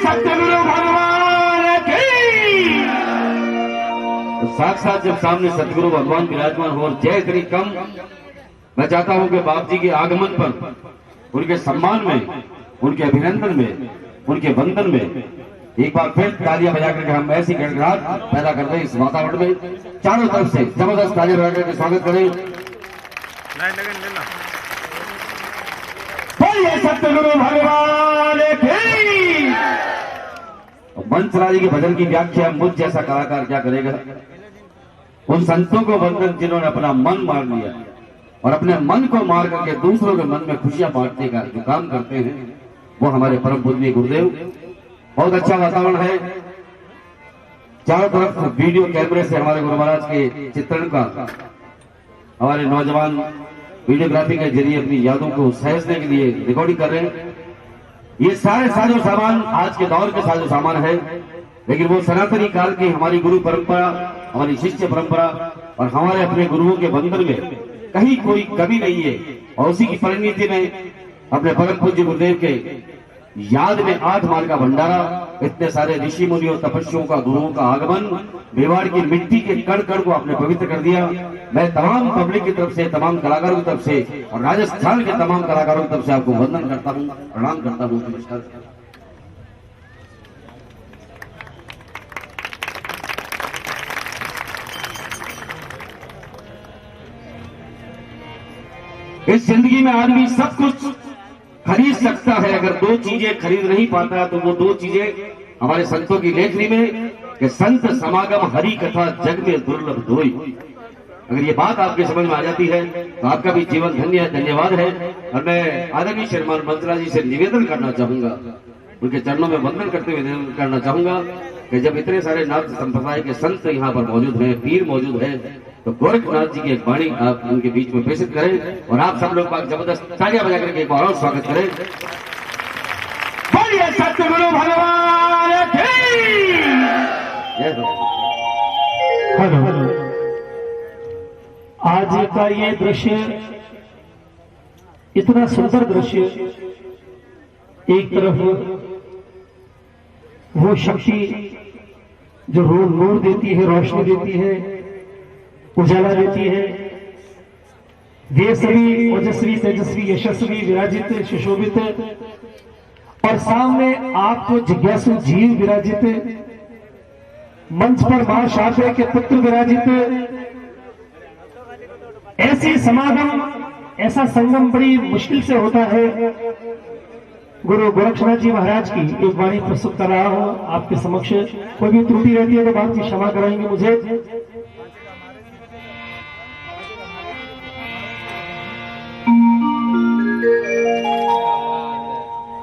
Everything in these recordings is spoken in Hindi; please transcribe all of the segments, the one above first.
सतगुरु भगवान की। साक्षात जब सामने सतगुरु भगवान विराजमान हो और जय श्री कम, मैं चाहता हूं कि बाप जी के आगमन पर उनके सम्मान में, उनके अभिनंदन में, उनके वंदन में एक बार फिर तालियां बजा करके हम ऐसी गड़गड़ाहट पैदा कर दें इस वातावरण में, चारों तरफ से जबरदस्त तालियां बजा करके स्वागत करें। बोलिए सतगुरु भगवान की। मंचराजी के भजन की व्याख्या मुझ जैसा कलाकार क्या करेगा? उन संतों को वंदन जिन्होंने अपना मन मार लिया और अपने मन को मार करके दूसरों के मन में खुशियां बांटने का जो काम करते हैं वो हमारे परम पूज्य गुरुदेव। बहुत अच्छा वातावरण है, चारों तरफ वीडियो कैमरे से हमारे गुरु महाराज के चित्रण का हमारे नौजवान वीडियोग्राफी के जरिए अपनी यादों को सहेजने के लिए रिकॉर्डिंग कर रहे हैं। ये सारे साजो सामान आज के दौर के साजो सामान है, लेकिन वो सनातनी काल की हमारी गुरु परंपरा, हमारी शिष्य परंपरा और हमारे अपने गुरुओं के बंधन में कहीं कोई कमी नहीं है। और उसी की परिणति में अपने परम पूज्य गुरुदेव के याद में 8 माल का भंडारा, इतने सारे ऋषि मुनियों, तपस्वियों का, गुरुओं का आगमन, मेवाड़ की मिट्टी के कण कण को आपने पवित्र कर दिया। मैं तमाम पब्लिक की तरफ से, तमाम कलाकारों की तरफ से और राजस्थान के तमाम कलाकारों की तरफ से आपको वंदन करता हूँ, प्रणाम करता हूँ, नमस्कार। इस जिंदगी में आदमी सब कुछ खरीद सकता है, अगर 2 चीजें खरीद नहीं पाता तो वो 2 चीजें हमारे संतों की लेखनी में कि संत समागम हरि कथा जग में दुर्लभ धोई। अगर ये बात आपके समझ में आ जाती है तो आपका भी जीवन धन्य है, धन्यवाद है। और मैं आदरणीय श्रीमान मंत्रा जी से निवेदन करना चाहूंगा, उनके चरणों में वंदन करते हुए निवेदन करना चाहूंगा कि जब इतने सारे नाथ संप्रदाय के संत यहाँ पर मौजूद हैं, पीर मौजूद है, तो गोरखनाथ जी की एक वाणी आप उनके बीच में प्रेषित करें और आप सब लोग जबरदस्त तालियां बजा करके एक बार और स्वागत करें। बोलिए सतगुरु भगवान की। हेलो, आज का ये दृश्य, इतना सुंदर दृश्य, एक तरफ वो शक्ति जो नूर देती है, रोशनी देती है, उजाला देती है, वे सभी ओजस्वी, तेजस्वी, यशस्वी, विराजित, सुशोभित, और सामने आपको जिज्ञासु जीव विराजित, मंच पर मां शारदे के पुत्र विराजित। ऐसी समागम, ऐसा संगम बड़ी मुश्किल से होता है। गुरु गोरक्षनाथ जी महाराज की एक वाणी प्रस्तुत कर रहा हूं आपके समक्ष। कोई भी त्रुटि रहती है तो बात की क्षमा कराएंगे मुझे।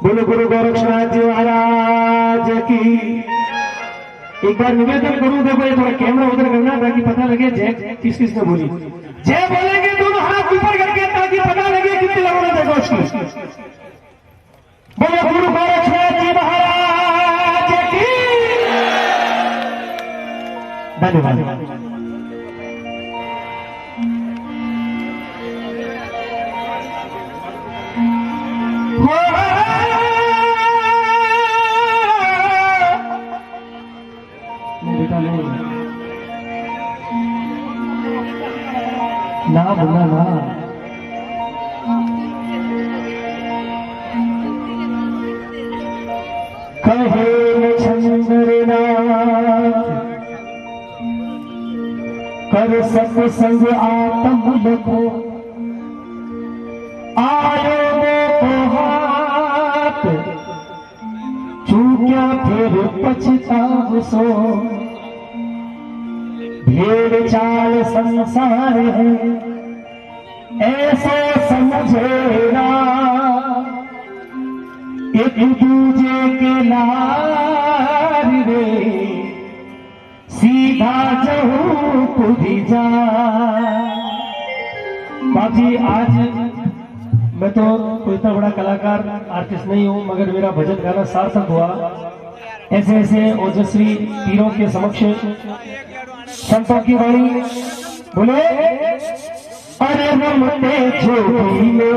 बोलो गुरु गोरक्षनाथ जी महाराज की। एक बार निवेदन करूं, देखो ये थोड़ा कैमरा उधर करना ताकि पता लगे जय किस किस ने बोली। जय बोलेंगे दोनों हाथ ऊपर करके ताकि पता लगे कितने लोगों ने देखो उसको। बोलो गुरु गोरक्षनाथ जी महाराज की। धन्यवाद। ना बोलना ना, कहे चंद्रनाथ कर सत्संग आत्म लखो आयो वो हाथ चूक्या फिर पछताव सो भेड़ चाल संसार है ऐसा समझेना एक दूजे के लार रे सीधा जहू खुदी जा। बाकी आज मैं तो कोई इतना बड़ा कलाकार आर्टिस्ट नहीं हूं, मगर मेरा भजन गाना सार्थक हुआ। ऐसे ऐसे ओजस्वी पीरों के समक्ष संतों की वाणी बोले अरे रमते झोली में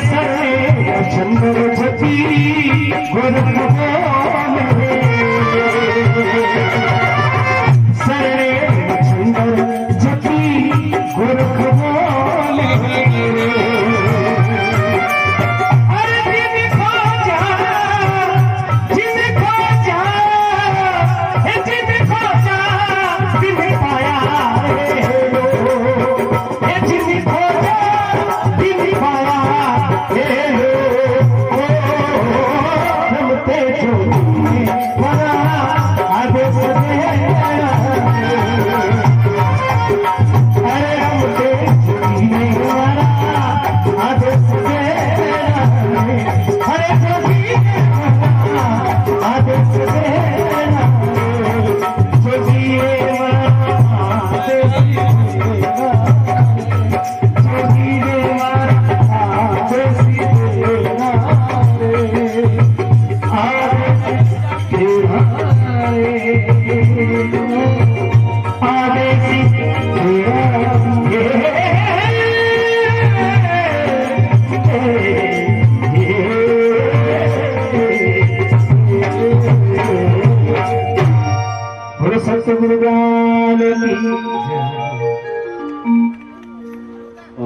सरे चंद्र जपी गोरख बोले सरे चंद्र जपी गोरख बोले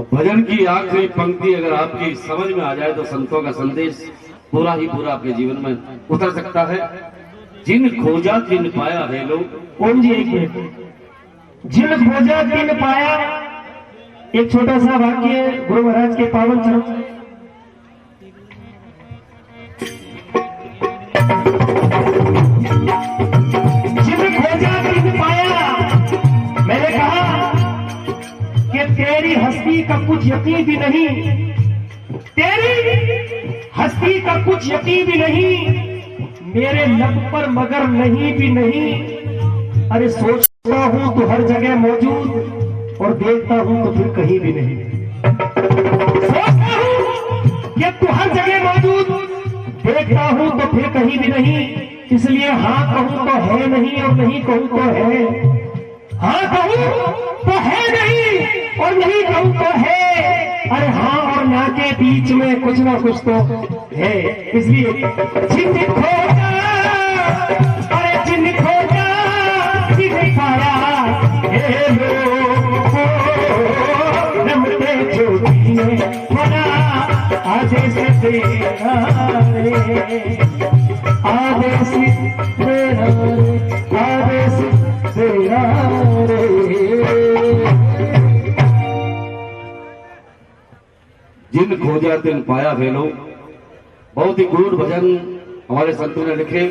भजन की आखिरी पंक्ति अगर आपकी समझ में आ जाए तो संतों का संदेश पूरा ही पूरा आपके जीवन में उतर सकता है। जिन खोजा तिन पाया है लोग। ओम जी एक मिनट। जिन खोजा तिन पाया, एक छोटा सा वाक्य गुरु महाराज के पावन चरण। जिन खोजा तिन पाया, मैंने कहा कि तेरी हस्ती का कुछ यकीन भी नहीं, तेरी हस्ती का कुछ यकीन भी नहीं, मेरे लब पर मगर नहीं भी नहीं। अरे सोचता हूं तो हर जगह मौजूद और देखता हूं तो फिर कहीं भी नहीं। सोचता हूं कि तू हर जगह मौजूद, देखता हूं तो फिर कहीं भी नहीं। इसलिए हाँ कहूं तो है नहीं और नहीं कहूं तो है, हाँ कहूं तो है नहीं और नहीं कहूं तो है। अरे हाँ और ना के बीच में कुछ ना कुछ तो है। इसलिए जिन खोजा, अरे जिन खोजा जिन पाया, हे लोगों रमते ज्योति में बना आदेश तेरा रे, आदेश तेरा रे, आदेश तेरा रे। जिन खोजा तिन पाया है लोग। बहुत ही गूढ़ भजन हमारे संतों ने लिखे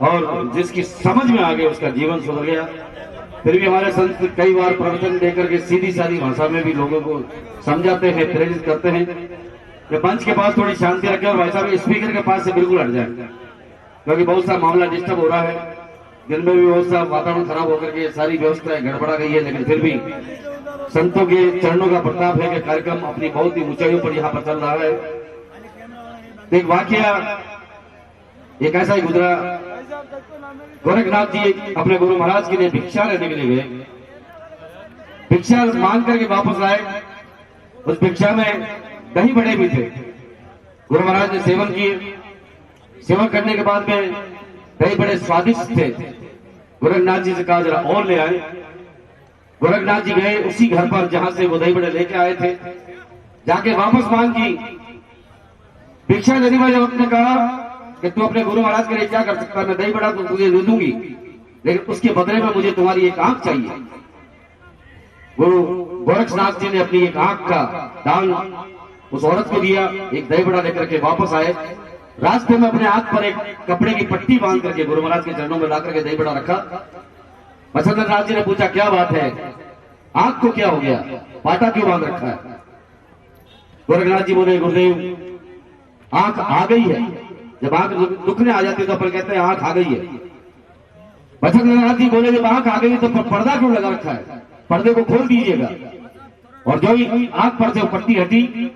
और जिसकी समझ में आ गया उसका जीवन सुधर गया। फिर भी हमारे संत कई बार प्रवचन देकर के सीधी सादी भाषा में भी लोगों को समझाते हैं, प्रेरित करते हैं कि मंच के पास थोड़ी शांति रखें और भाई साहब स्पीकर के पास से बिल्कुल हट जाए, क्योंकि बहुत सा मामला डिस्टर्ब हो रहा है। दिन में भी बहुत सा वातावरण खराब होकर के सारी व्यवस्था गड़बड़ा गई है, लेकिन फिर भी संतों के चरणों का प्रताप है कि कार्यक्रम अपनी बहुत ही ऊंचाइयों पर यहाँ पर चल रहा है। एक वाकया एक ऐसा ही गुजरा। गोरखनाथ जी अपने गुरु महाराज के लिए भिक्षा लेने के लिए गए, भिक्षा मांग करके वापस आए। उस भिक्षा में दही बड़े भी थे। गुरु महाराज ने सेवन किए, सेवन करने के बाद में दही बड़े स्वादिष्ट थे। गोरखनाथ जी से कहा जरा और ले आए। गोरखनाथ जी गए उसी घर पर जहां से वो दही बड़े लेके आए थे, जाके वापस मांग की। भिक्षा देने वाले वक्त ने कहा कि तू अपने गुरु महाराज के लिए क्या कर सकता है, मैं दही बड़ा तो तुझे दे दूंगी, लेकिन उसके बदले में मुझे तुम्हारी एक आंख चाहिए। गुरु गोरखनाथ जी ने अपनी एक आंख का दान उस औरत को दिया, एक दही बड़ा लेकर के वापस आए। रास्ते में अपने आंख पर एक कपड़े की पट्टी बांध करके गुरु महाराज के चरणों में लाकर के दही बड़ा रखा। मच्छरनाथ जी ने पूछा क्या बात है, आंख को क्या हो गया, पाटा क्यों बांध रखा है? गोरखनाथ जी बोले गुरुदेव आंख आ गई है। जब आंख दुखने आ जाती है तो अपन कहते हैं आंख आ गई है। मच्छरनाथ जी बोले जब आंख आ गई तो पर्दा क्यों लगा रखा है, पर्दे को खोल दीजिएगा। और जो ही आंख पर से पट्टी हटी,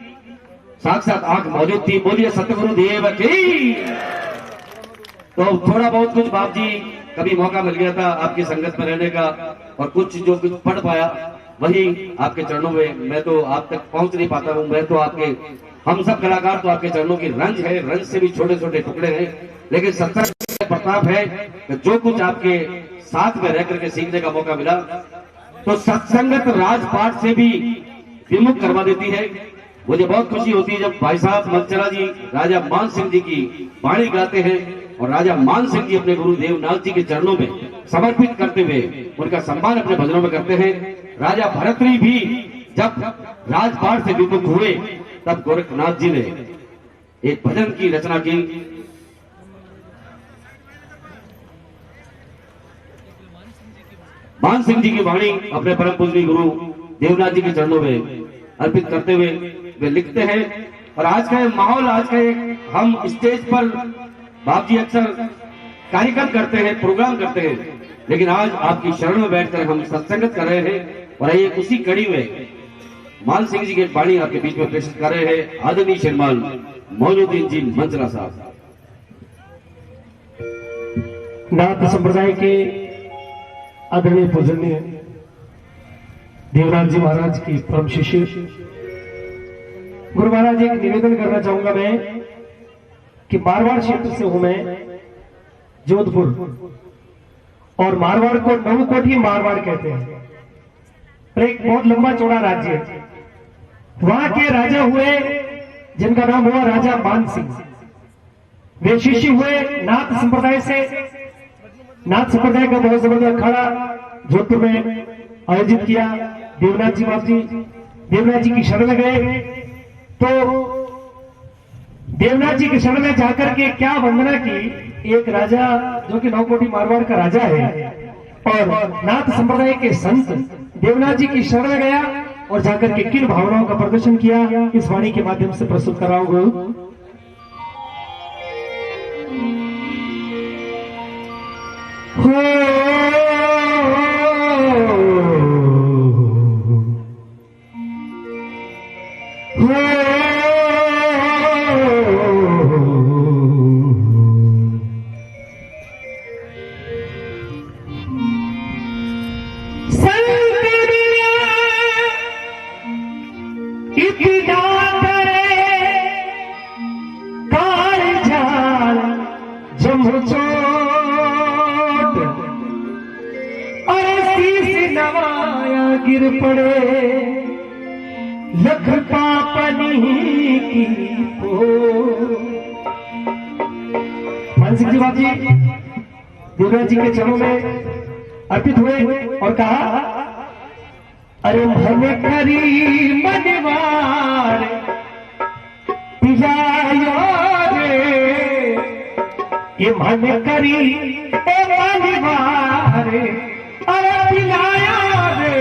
साक्षात आंख मौजूद थी। बोलिए सतगुरु देव की। तो थोड़ा बहुत कुछ बाप जी कभी मौका मिल गया था आपकी संगत में रहने का, और कुछ जो कुछ पढ़ पाया वही आपके चरणों में। मैं तो आप तक पहुंच नहीं पाता हूं, मैं तो आपके हम सब कलाकार तो आपके चरणों की रंज है, रंज से भी छोटे छोटे टुकड़े हैं, लेकिन सत्संग का प्रताप है कि जो कुछ आपके साथ में रह करके सीखने का मौका मिला, तो सत्संगत राजपाट से भी विमुख करवा देती है। मुझे बहुत खुशी होती है जब भाई साहब मनचला जी राजा मान सिंह जी की वाणी गाते हैं और राजा मान सिंह जी अपने गुरु देवनाथ जी के चरणों में समर्पित करते हुए उनका सम्मान अपने भजनों में करते हैं। राजा भरतरी भी जब राजपाट से विमुख हुए तब गोरखनाथ जी ने एक भजन की रचना की। मान सिंह जी की वाणी अपने परम पूजनीय गुरु देवनाथ जी के चरणों में अर्पित करते हुए वे लिखते हैं। और आज का माहौल, आज का हम स्टेज पर बाप जी अक्सर कार्यक्रम करते हैं, प्रोग्राम करते हैं, लेकिन आज आपकी शरण में बैठकर हम सत्संगत कर रहे हैं। और ये उसी कड़ी में मान सिंह जी की वाणी आपके बीच में पेश कर रहे हैं आदरणीय श्रीमान मौजूद्दीन जी मंचला साहब। नाथ संप्रदाय के आदरणीय पूजनीय देवनाथ जी महाराज की परम शिष्य गुरु महाराज, एक निवेदन करना चाहूंगा मैं कि मारवाड़ क्षेत्र से हूं मैं, जोधपुर, और मारवाड़ को नवकोठी मारवाड़ कहते हैं, पर एक बहुत लंबा चौड़ा राज्य है। वहां के राजा हुए जिनका नाम हुआ राजा मान सिंह। वे शिष्य हुए नाथ संप्रदाय से। नाथ संप्रदाय का बहुत जबरदस्त अखाड़ा जोधपुर में आयोजित किया। देवनाथ जी बाप जी देवनाथ जी की शरण में गए, तो देवनाथ जी की शरण में जाकर के क्या वंदना की। एक राजा जो कि नवकोठी मारवाड़ का राजा है और नाथ संप्रदाय के संत देवनाथ जी की शरण में गया और जाकर के किन भावनाओं का प्रदर्शन किया, इस वाणी के माध्यम से प्रस्तुत कर रहा हूं। गिर पड़े लख पापनी की मान सिंह जी बाप जी देवराज जी के चरणों में अर्पित हुए और कहा, अरे मन करी मनवार पिलायो रे, ये मन करी मनवार अरे पिलाया रे,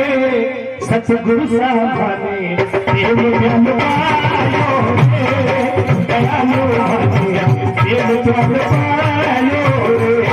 सतगुरु साहब ने प्रेम प्रेम पायो रे, दयालु भजिया प्रेम प्रेम पायो रे।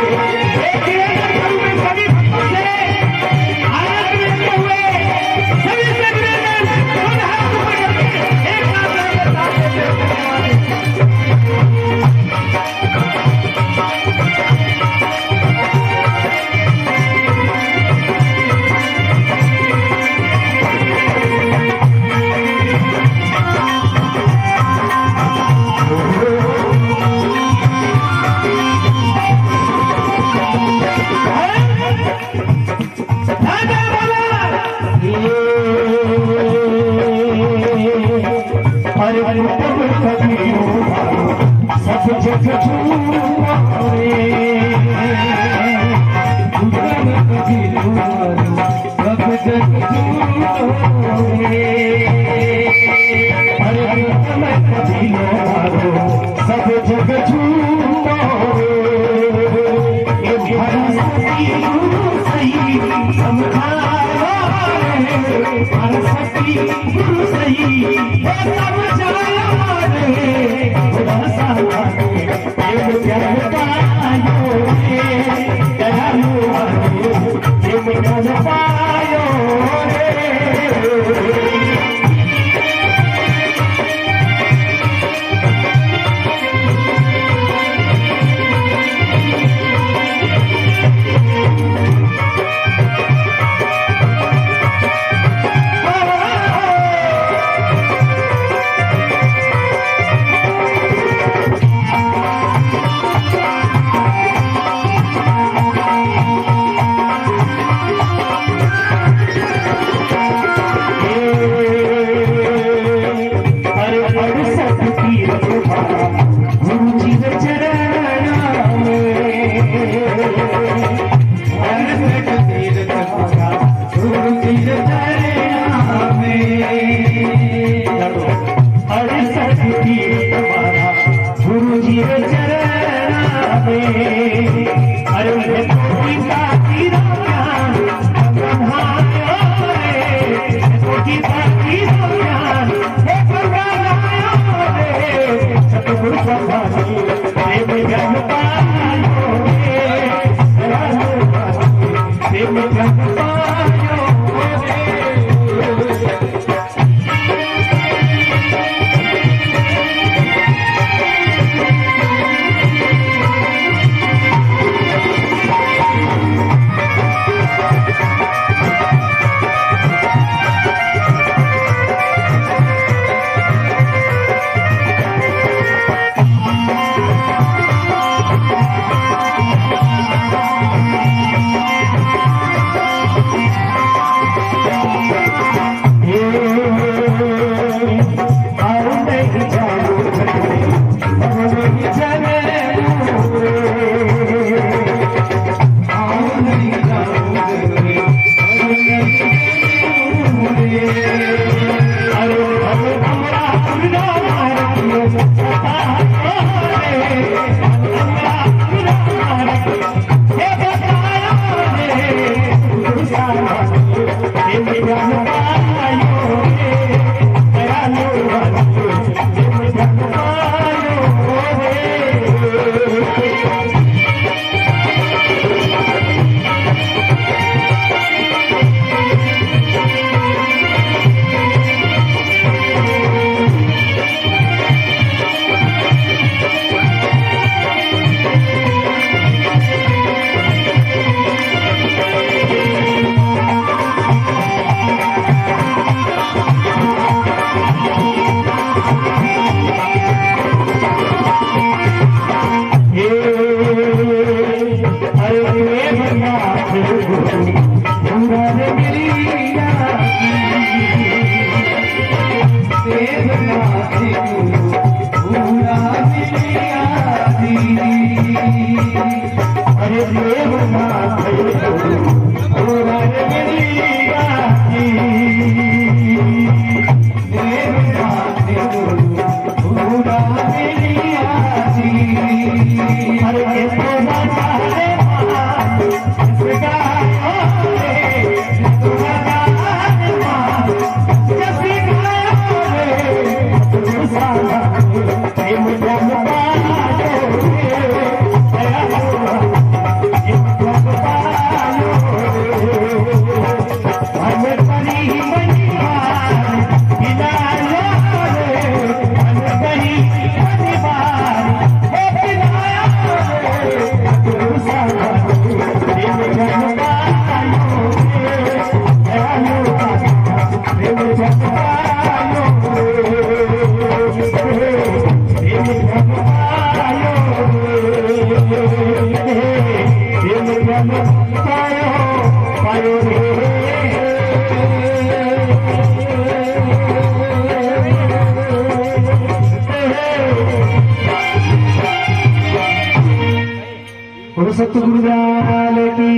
सतगुरुदयाल की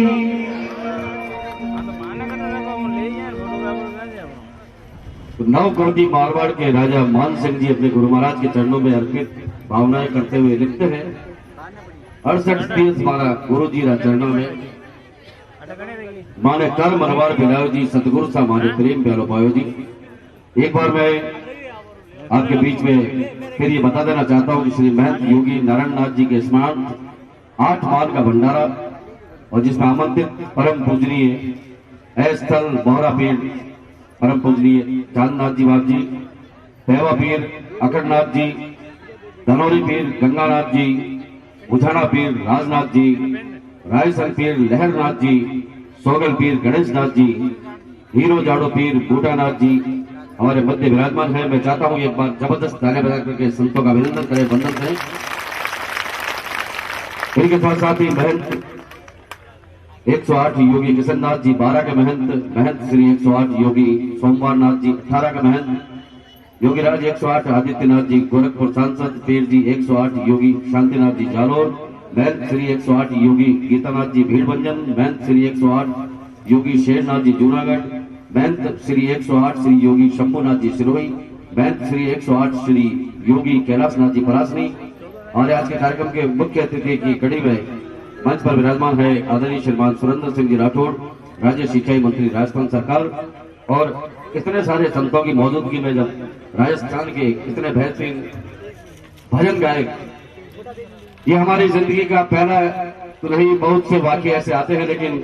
नव कुर्दी मारवाड़ के राजा मान सिंह जी अपने गुरु महाराज के चरणों में अर्पित भावनाएं करते हुए लिखते हैं 68 तीर्थ मारा गुरु जी चरणों में माने कर मनवार बिलायो जी सतगुरु सा माने प्रेम प्यालो पायो जी। एक बार मैं आपके बीच में फिर ये बता देना चाहता हूँ कि श्री महंत योगी नारायण नाथ जी के स्मरण 8 माल का भंडारा और जिसमें आमंत्रित परम पूजनीय स्थल बोहरा पीर परम पूजनीय चांदनाथ जी बाब जी, पेवा पीर अकड़नाथ जी, धनौरी पीर गंगानाथ जी, बुझाना पीर राजनाथ जी, रायसन पीर लहरनाथ जी, सोगल पीर गणेश नाथ जी, हीरो जाड़ो पीर बूटानाथ जी हमारे मध्य विराजमान है। मैं चाहता हूँ एक बार जबरदस्त तालियां बजा करके संतों का अभिनंदन करें, वंदन करें। इनके साथ साथ ही महंत 108 योगी किशननाथ जी 12 के महंत श्री 108 योगी सोमवार नाथ जी 18 के महंत योगीराज 108 आदित्यनाथ जी गोरखपुर सांसद पीर जी 108 योगी शांतिनाथ जी जालोर, महंत श्री 108 योगी गीतानाथ जी भीड़भंजन, महंत श्री 108 योगी शेरनाथ जी जूनागढ़, महंत श्री 108 श्री योगी शंभुनाथ जी सिरोही, महंत श्री 108 श्री योगी कैलाशनाथ जी परासनी। और आज के कार्यक्रम के मुख्य अतिथि की कड़ी में मंच पर विराजमान है आदरणीय श्रीमान सुरेंद्र सिंह जी राठौड़, राज्य सिंचाई मंत्री राजस्थान सरकार। और इतने सारे संतों की मौजूदगी में जब राजस्थान के इतने बेहतरीन भजन गायक, ये हमारी जिंदगी का पहला तो नहीं, बहुत से वाक्य ऐसे आते हैं, लेकिन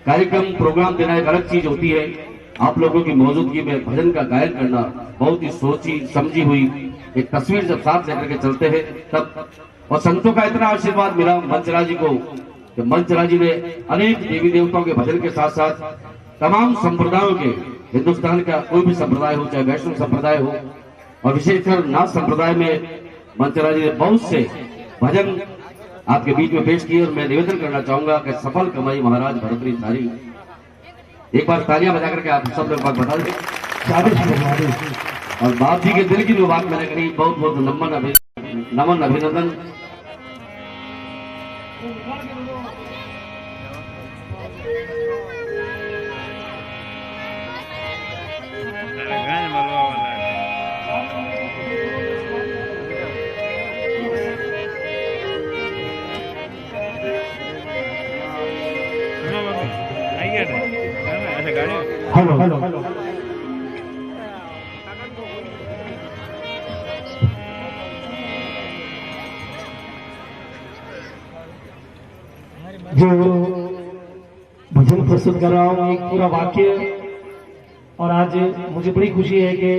कार्यक्रम प्रोग्राम देना एक अलग चीज होती है। आप लोगों की मौजूदगी में भजन का गायन करना बहुत ही सोची समझी हुई एक तस्वीर जब साथ लेकर के चलते हैं तब, और संतों का इतना आशीर्वाद मिला मंचराज जी को कि मंचराज जी ने अनेक देवी देवताओं के भजन के साथ साथ तमाम संप्रदायों के, हिंदुस्तान का कोई भी संप्रदाय हो, चाहे वैष्णव संप्रदाय हो और विशेषकर नाथ संप्रदाय में मंचराज जी ने बहुत से भजन आपके बीच में पेश किए। और मैं निवेदन करना चाहूंगा कि सफल कमाई महाराज भरतरी थारी, एक बार तालियां बजा करके आप सब लोग बता दें। और बाप जी के दिल की जो बात मैंने कही, बहुत बहुत नमन अभिनंदन। हेलो हेलो जो भजन प्रस्तुत कर रहा हूँ एक पूरा वाक्य, और आज मुझे बड़ी खुशी है कि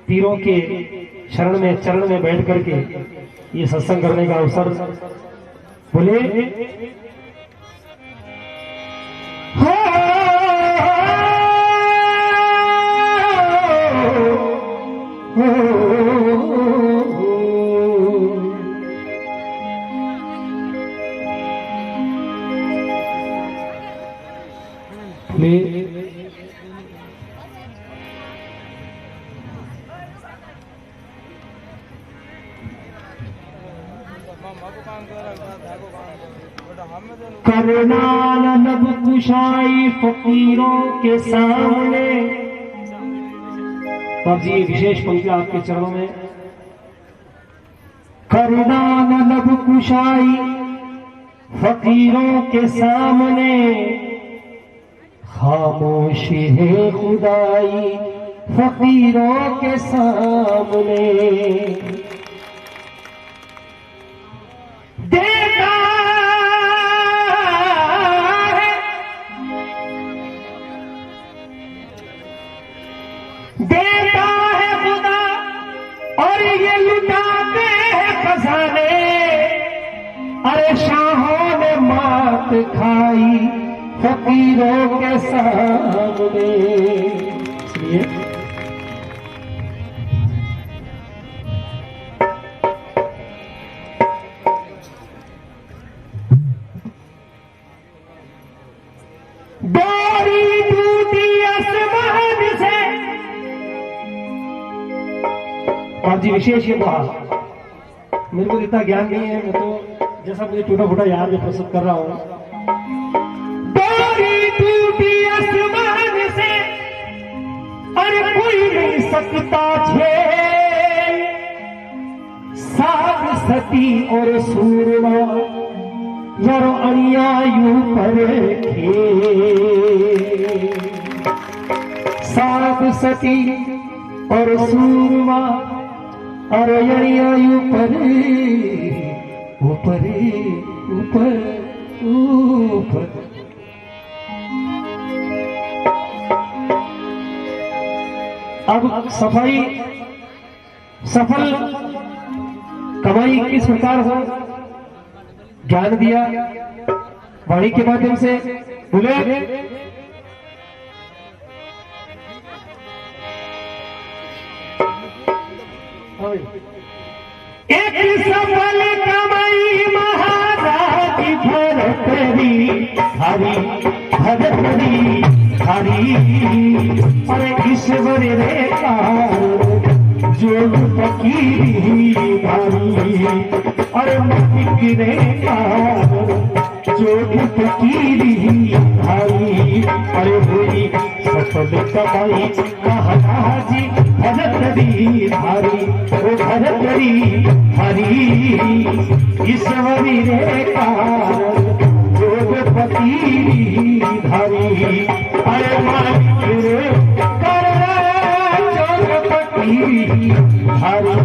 पीरों के शरण में चरण में बैठ करके ये सत्संग करने का अवसर बोले। करुणा लब कुशाई फकीरों के सामने। बाप जी ये विशेष पंक्ति आपके चरणों में। करुणा लब कुशाई फकीरों के सामने, खामोशी है खुदाई फकीरों के सामने। देता है, देता है खुदा और ये लुटाते हैं खजाने। अरे शाहों ने मात खाई फकीरों के सामने। इसलिए डोरी टूटी आसमान से। और जी विशेष ये कहा, मेरे को इतना ज्ञान नहीं है, मैं तो जैसा मुझे टूटा फूटा याद में प्रस्तुत कर रहा हूं। डोरी टूटी आसमान से, अरे कोई नहीं सकता झेल। साग सती और सूरमा यारो अनुयायु पर खेल। साग सती और सूरमा और अनुयायु पर ऊपर ऊपर ऊपर। अब सफाई सफल कमाई किस प्रकार हो, ज्ञान दिया वाणी के माध्यम से। बोले एक सफल कमाई महाराज भरतरी हरी भरतरी हरी। अरे ईश्वर रे जोग फकीरी भारी। अरे मतिक रे जोग फकीरी भारी। अरे हुई सफल कमाई महाराज भरतरी धारी। ओ भरतरी हरी ईश्वरी रे जोग फकीरी धारी। अरे मालिक रे जोग फकीरी धारी।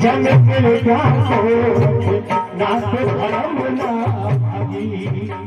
जन के नाथ धर्म ना भागी।